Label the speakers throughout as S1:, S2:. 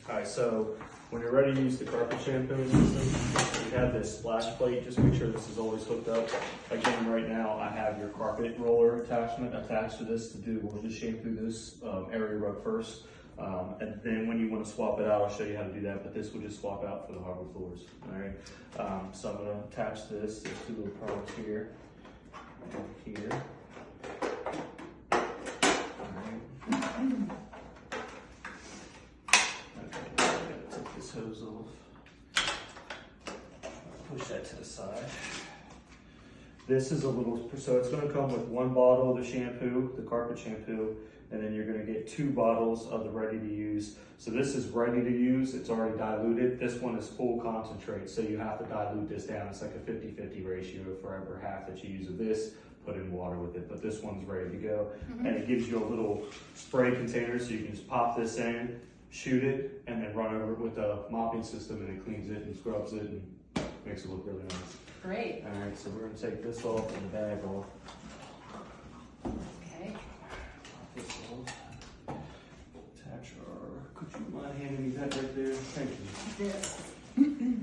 S1: Alright, so when you're ready to use the carpet shampooing system, you have this splash plate. Just make sure this is always hooked up. Again, right now I have your carpet roller attachment attached to this to do. We'll just shampoo this area rug first. And then when you want to swap it out, I'll show you how to do that, but this will just swap out for the hardwood floors. Alright, so I'm going to attach this. There's two little prongs here and here. Hose off. Push that to the side. This is a little, so it's going to come with one bottle of the shampoo, the carpet shampoo, and then you're going to get 2 bottles of the ready to use. So this is ready to use, it's already diluted. This one is full concentrate, so you have to dilute this down. It's like a 50-50 ratio for every half that you use of this, put in water with it, but this one's ready to go. And it gives you a little spray container, so you can just pop this in, shoot it, and then run over it with a mopping system, and it cleans it and scrubs it and makes it look really nice.
S2: Great.
S1: All right, so we're gonna take this off and the bag off.
S2: Okay.
S1: Pop this off. Attach our, could you mind handing me that right there? Thank you.
S2: This.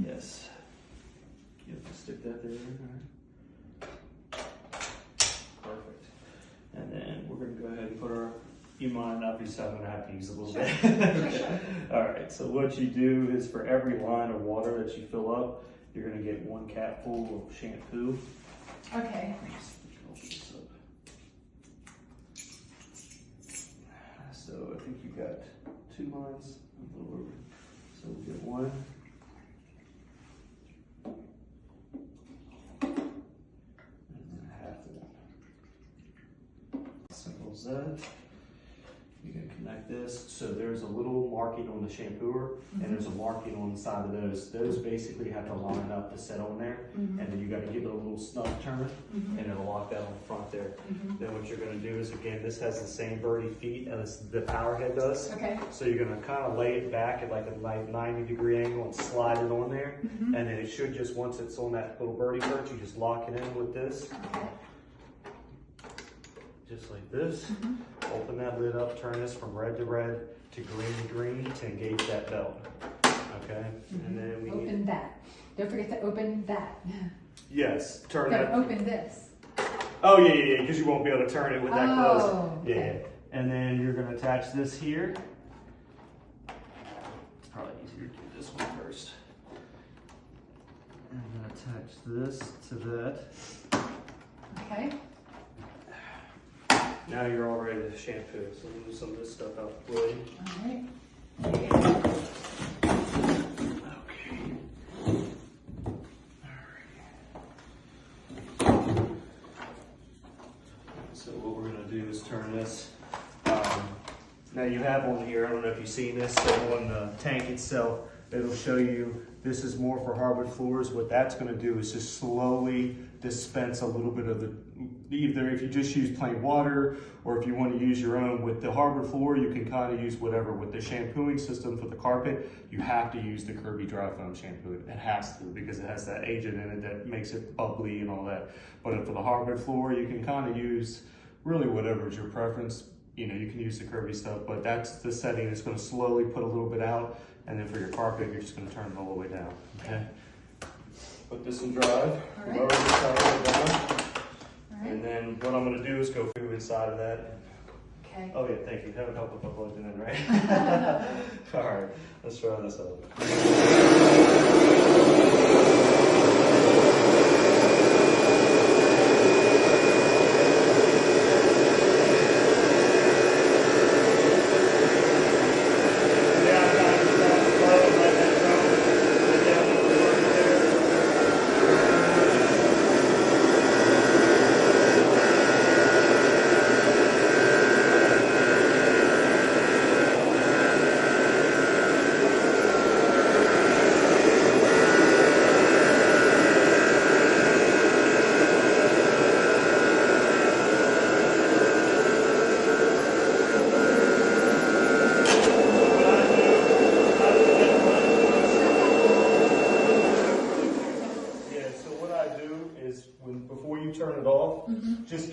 S1: Yes. You have to stick that there. All right. Perfect. And then we're gonna go ahead and put our, you mind, obviously I'm gonna have to use a little bit.
S2: Sure.
S1: All right, so what you do is for every line of water that you fill up, you're gonna get 1 cap full of shampoo.
S2: Okay.
S1: So I think you got 2 lines, a little over. So we'll get 1. And then half of that. Simple as that. You can connect this. So there's a little marking on the shampooer, and there's a marking on the side of those. Those basically have to line up to set on there, and then you got to give it a little snug turn, and it'll lock that on the front there. Then what you're going to do is, again, this has the same birdie feet as the power head does.
S2: Okay.
S1: So you're going to kind of lay it back at like a 90-degree angle and slide it on there, and then it should just, once it's on that little birdie perch, you just lock it in with this.
S2: Okay.
S1: Just like this. Open that lid up, turn this from red to red to green to engage that belt. Okay? And then we
S2: open that. Don't forget to open that.
S1: Yes, turn
S2: Don't
S1: that.
S2: open this.
S1: Oh yeah, because you won't be able to turn it with that closed.
S2: Okay.
S1: Yeah. And then you're gonna attach this here. It's probably easier to do this one first. And I'm gonna attach this to that.
S2: Okay.
S1: Now you're all ready to shampoo. So move some of this stuff out the way.
S2: All right.
S1: Okay. So what we're going to do is turn this. Now you have on here, I don't know if you've seen this, so on the tank itself, it'll show you this is more for hardwood floors. What that's going to do is just slowly dispense a little bit of the, either if you just use plain water or if you want to use your own. With the hardwood floor, you can kind of use whatever. With the shampooing system for the carpet, you have to use the Kirby dry foam shampoo. It has to, because it has that agent in it that makes it bubbly and all that. But for the hardwood floor, you can kind of use really whatever is your preference. You know, you can use the Kirby stuff, but that's the setting. It's going to slowly put a little bit out, and then for your carpet, you're just going to turn it all the way down. Okay. Put this in drive.
S2: All right.
S1: Lower this all the way down.
S2: All right.
S1: And then what I'm going to do is go through inside of that.
S2: Okay.
S1: Oh yeah, thank you. That would help if I plugged it in, right? All right, let's try this out.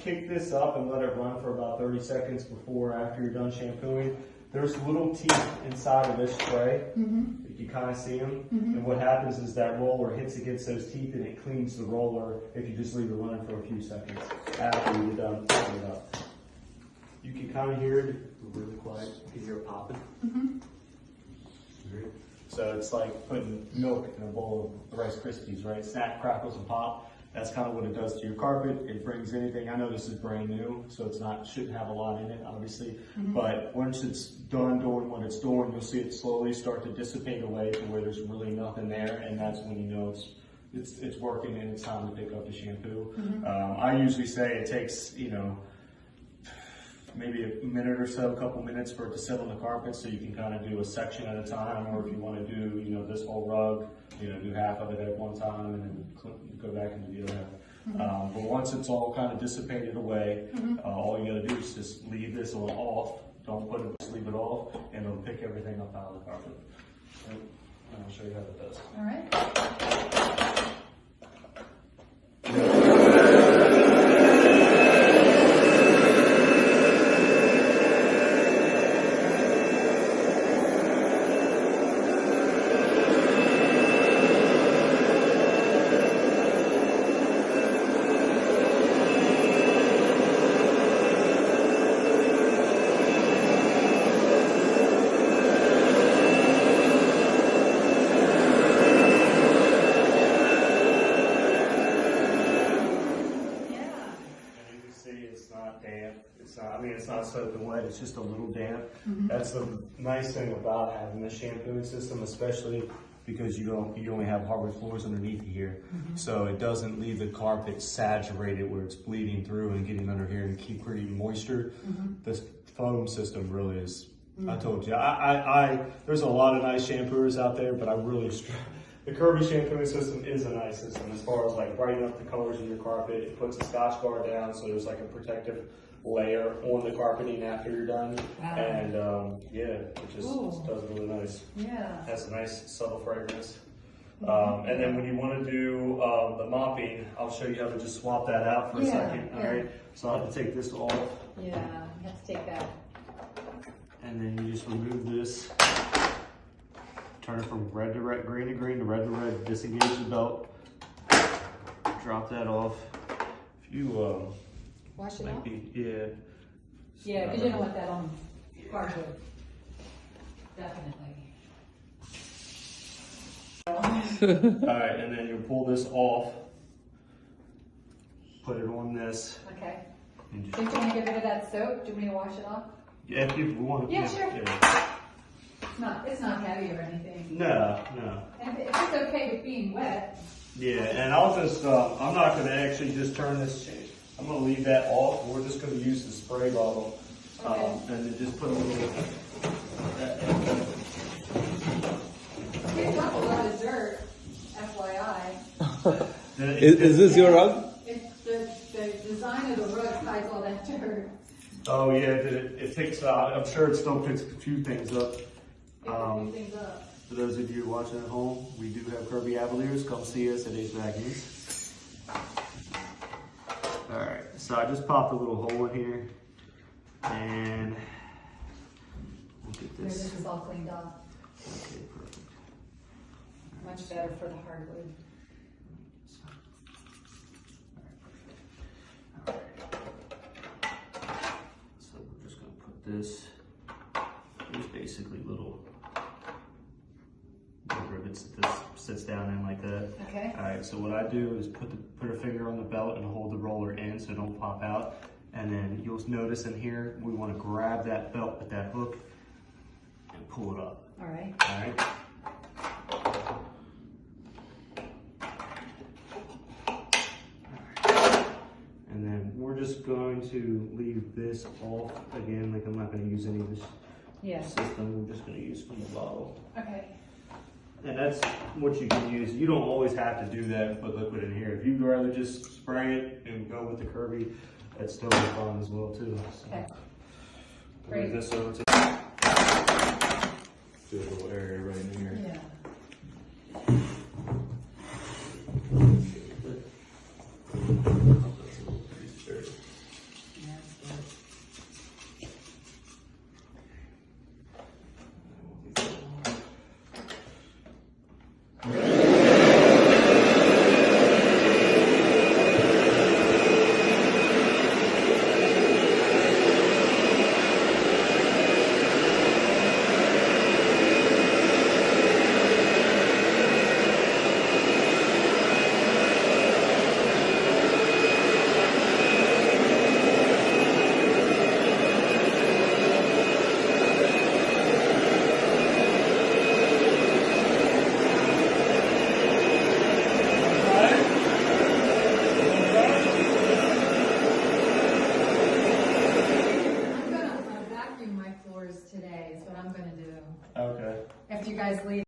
S1: kick this up and let it run for about 30 seconds before or after you're done shampooing, there's little teeth inside of this spray. You can kind of see them. And what happens is that roller hits against those teeth and it cleans the roller if you just leave it running for a few seconds after you're done picking it up. You can kind of hear it really quiet. You can hear it popping. So it's like putting milk in a bowl of Rice Krispies, right? Snap, crackles, and pop. That's kind of what it does to your carpet. It brings anything. I know this is brand new, so it's not, shouldn't have a lot in it, obviously. But once it's done doing what it's doing, you'll see it slowly start to dissipate away to where there's really nothing there, and that's when you know it's working and it's time to pick up the shampoo. I usually say it takes, you know, maybe a minute or so, a couple minutes for it to sit on the carpet, so you can kind of do a section at a time, or if you want to do, you know, this whole rug, you know, do half of it at one time and then go back and do the other half. But once it's all kind of dissipated away, all you got to do is just leave this on off. Don't put it, just leave it off, and it'll pick everything up out of the carpet. And I'll show you how it does.
S2: All right.
S1: It's not soaking wet, it's just a little damp. That's the nice thing about having this shampooing system, especially because you only have hardwood floors underneath here. So it doesn't leave the carpet saturated where it's bleeding through and getting under here and keep creating moisture. This foam system really is, I told you, there's a lot of nice shampooers out there, but I really the Kirby shampooing system is a nice system as far as like brightening up the colors of your carpet. It puts a Scotch guard down, so there's like a protective layer on the carpeting after you're done. And yeah, it just does really nice.
S2: Yeah.
S1: Has a nice subtle fragrance. And then when you want to do the mopping, I'll show you how to just swap that out for a second. All right, so I'll have to take this off.
S2: Yeah, you have to take that.
S1: And then you just remove this. Turn it from red to red, green to green to red, disengage the belt. Drop that off. If you
S2: wash it off?
S1: Yeah.
S2: Yeah, because you don't want that on carpet. Definitely.
S1: Alright, and then you pull this off. Put it on this.
S2: Okay.
S1: And just,
S2: So you want to get rid of that soap? Do you want me to wash it off?
S1: yeah, if you want.
S2: Yeah, sure.
S1: Yeah.
S2: It's not heavy or anything.
S1: No.
S2: And if it's okay with being wet.
S1: Yeah, and I'll just, I'm not going to actually just turn this, I'm going to leave that off. We're just going to use the spray bottle.
S2: Okay.
S1: And then just put a little,
S2: It's not a lot of dirt, FYI.
S3: Is this your rug?
S2: It's the design of the rug hides all that dirt.
S1: oh yeah, it picks out, I'm sure it still picks a few things up.
S2: Things up.
S1: For those of you watching at home, we do have Kirby Avalirs. Come see us at AceVacuums. Alright, so I just popped a little hole in here. And we'll get
S2: This
S1: this.
S2: is all cleaned off.
S1: Okay, perfect.
S2: Much better for the hardwood.
S1: Alright. So we're just going to put this, there's basically little rivets that this sits down in like that.
S2: Okay.
S1: Alright, so what I do is put a finger on the belt and hold the roller in so it don't pop out. And then you'll notice in here, we want to grab that belt with that hook and pull it up.
S2: All right.
S1: Alright. And then we're just going to leave this off again, like I'm not going to use any of this system, we're just going to use from the bottle.
S2: Okay.
S1: And that's what you can use. You don't always have to do that and put liquid in here. If you'd rather just spray it and go with the Kirby, that's still fun as well too. So,
S2: Okay.
S1: move this over to do a little area right in here.